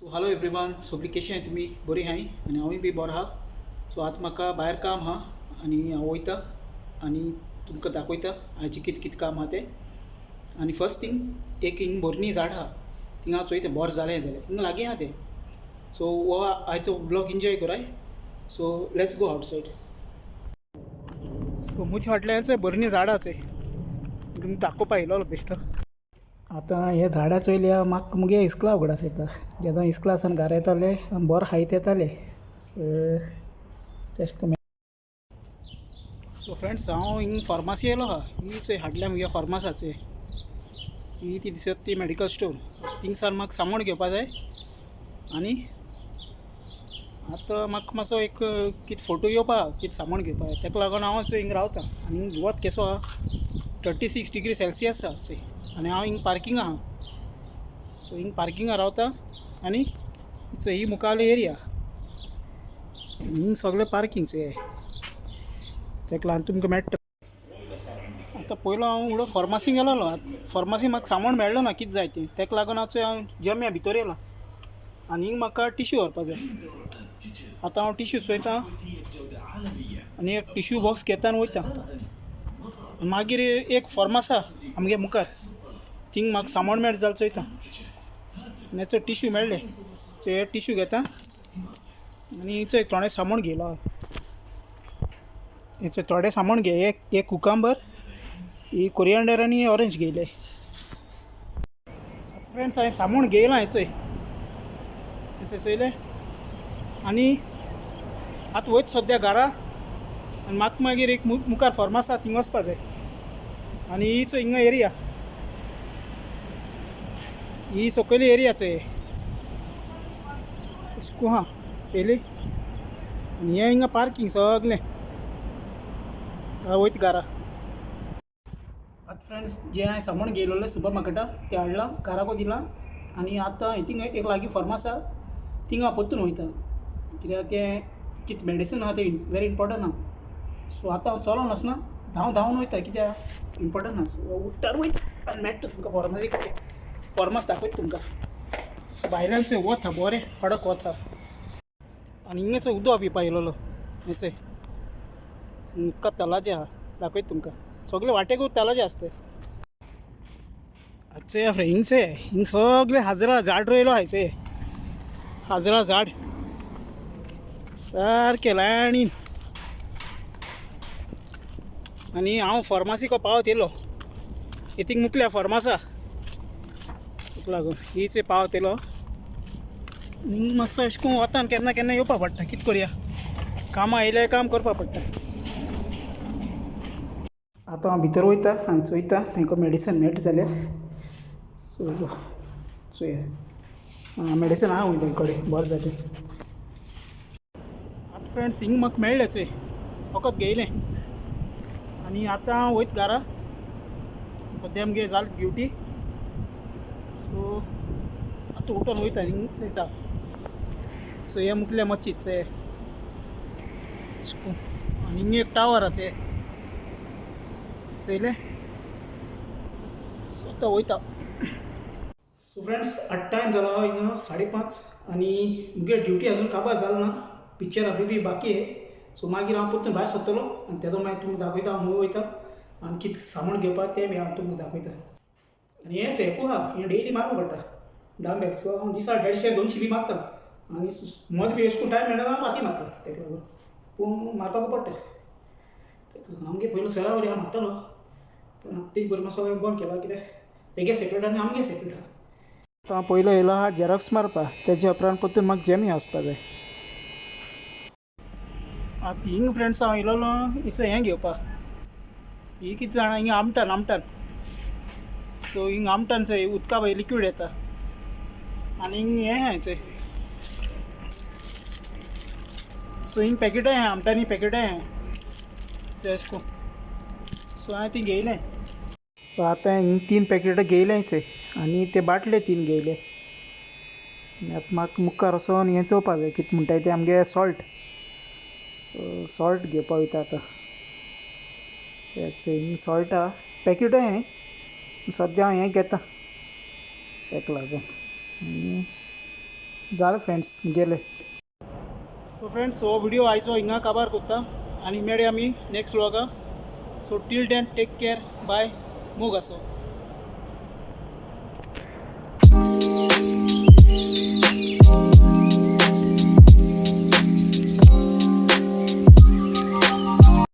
So hello everyone. सगळीं कशी आहाय तुमी? बरी आहाय आनी हांवूय बी बरो आहा. सो आतां म्हाका भायर काम आहा आनी हांव वयता आनी तुमकां दाखयता हाजें कितें कितें काम आहा तें. आनी फर्स्ट थिंग एक हिंग बोरणी झाड आहा, थिंग हांव चोयता बोर जालें जाल्यार हिंग लागीं आहा तें. सो हो आयचो ब्लॉग एन्जॉय कराय. So let's go outside. So मुझे फाटल्यान बोरणी झाड आहा चोय, तुमकां दाखोवपा येयलोलो बेश्टो. आतां हे झाडां चोयल्या म्हाका मुगे इस्कुला उगडास येता. जेदो इस्कुलासान घरा येताले बोर हायत येताले. तेश कोन्न. सो फ्रेंड्स, हांव हिंग फार्मासी येयलो आहा. ही चोय हाडल्या मुगे फार्मासाचें. ही ती दिसत ती मेडिकल स्टोर. थिंगसान म्हाका सामान घेवपा जाय आनी आतां म्हाका मातसो एक कितें फोटो येवपा कितें सामान घेवपा जाय, तेका लागून हांव चोय हिंग रावता. आनी हिंग वत केसो आहा, 36 डिग्री सेल्सियस आहा चोय. आनी हांव हिंग पार्किंगा आहा. सो हिंग पार्किंगा रावता आनी चोय ही मुखावयली एरिया. हिंग सगळें पार्किंग चोय. तेका लागून तुमकां मेळटा. आतां पयलो हांव उडो फार्मासीक गेलोलो. फार्मासी म्हाका सामान मेळ्ळो ना कितें जाय तें. तेका लागून हांव जम्या भितर येयलो आनी हिंग म्हाका टिश्यू व्हरपा जाय. आतां हांव टिश्यू सोयता आनी एक टिश्यू बॉक्स घेता आनी वयता. मागीर एक फार्मास आहा आमगे मुखार, थिंग म्हाका सामान मेळटा जाल्यार चोयता. आनी चोय टिश्यू मेळ्ळे, चोय टिश्यू घेता आनी चोय थोडें सामान घेयलो हांव. हेचो थोडें सामान घे. एक कुकांबर, ही कोरियंडर आनी ऑरेंज घेयले. फ्रेंड्स, हांवें सामान घेयलां हेचोय चोयलें. आनी आतां वयता सद्या घरा. आनी म्हाका मागीर एक मुखार फार्मास आहा थिंग वचपा जाय. आनी ही चोय हिंगा एरिया, ही सकयली एरिया चोय अशें आहा चोयली. आनी हें हिंगा पार्किंग सगलें. वयता घरा. आतां फ्रेंड्स, जें हांवें सामान घेयलोलें सुपर मार्केटा तें हाडलां, घराको दिलां. आनी आतां हितींग एक लागीं फार्मास आहा, थिंग हांव पोत्तून वयता. कित्याक तें कितें मेडिसीन आहा तें वेरी इम्पोर्टंट आहा. सो आतां हांव चलोन वचना, धांवन वयता कित्याक इम्पोर्टंट आहा. सो उठ्ठार वयता आनी मेळटा तुमकां फार्मासी फार्मास दाखयता तुमकां. सो भायल्यान चोय वत आहा, बरें कडक वत आहा. आनी हिंगा चोय उदक पिवपा येयलोलो. हें चोय उदका तलाजें आहा, दाखयता तुमकां. सगळे वाटेकूच तलाजें आसता. चोय हिंग चोय, हिंग सगळे हाजरा झाड रोयलो आहाय चोय. हाजरा झाड सारकें लायनीन. आनी हांव फार्मासीको पावत येयलो. हितींग मुखल्या फार्मास आहा, ताका लागून ही चोय पावत येयलो. हिंग मातसो अशें करून वता आनी केन्ना केन्ना येवपा पडटा. कितें करया, कामां येयल्यार काम करपा पडटा. आतां हांव भितर वयता आनी चोयता तांकां मेडिसीन मेळटा जाल्यार. सो चोया मेडिसीन आहा म्हूण तेंचे कडेन बरें जालें. आतां फ्रेंड्स, हिंग म्हाका मेळ्ळें चोय, फकत घेयलें. आनी आतां हांव वयता घरा. सद्या आमगे जाली ड्युटी. सो आतां उठोन वयता हिंग चोयता. सो हे मुखल्या मच्छीद चोय. आनी हिंग एक टावर आहा चोय, चोयलें. सो आतां वयता. सो फ्रेंड्स, आतां टायम जालो हिंगा 5:30 आनी मुगे ड्युटी आजून काबार जालो ना. पिक्चर बी बाकी आहे. सो मागीर हांव परतून भायर सरतलो आनी तेदो मागीर तुमकां दाखयता हांव खंय वयता आनी कितें सामान घेवपा तें हांव तुमकां दाखयता. आनी हें चोय हेकू आहा, हें डेली मारपा पडटा डांबेल. सो हांव दिसा 150-200 बी मारता. आनी मद बी अशें करून टायम मेळना जाल्यार राती मारता. तेका लागून पूण मारपाकू पडटा. तेका लागून आमगे पयलो सरावरी हांव मारतालो, पूण आतां तेज बरें मातसो बंद केला कित्याक तेगे सेपरेट आनी आमगे सेपरेट आहा. आतां पयलो येयलो आहा झेरॉक्स मारपा. तेज्या उपरांत परतून म्हाका जेम्या वचपा जाय. आतां हिंग फ्रेंड्स हांव येयलोलो हिचो हें घेवपा. ही कितें जाणा हिंगा आमटान. सो हिंग आमटान चोय उदका भायर लिक्वीड येता. आनी हिंग हें आहाय चोय. सो हिंग पॅकेटाय आहाय, आमटानी पॅकेटाय आहाय चोय अशें करून. सो हांवें ती घेयलें. सो आतां हिंग 3 पॅकेटां घेयलें चोय आनी ते बाटले 3 घेयले. आनी आतां म्हाका मुखार वचोन हें चोवपा जाय कितें म्हणटाय तें आमगे सॉल्ट. सो सॉल्ट घेवपा वयता आतां. हिंग सॉल्ट आहा, पॅकेटूय आहाय. सद्या हांव हें घेता तेका लागून. आनी जालें फ्रेंड्स गेले. सो फ्रेंड्स हो व्हिडिओ आयचो हिंगा काबार करता आनी मेळया आमी नेक्स्ट व्लॉगा. So till then take care bye मोग आसो.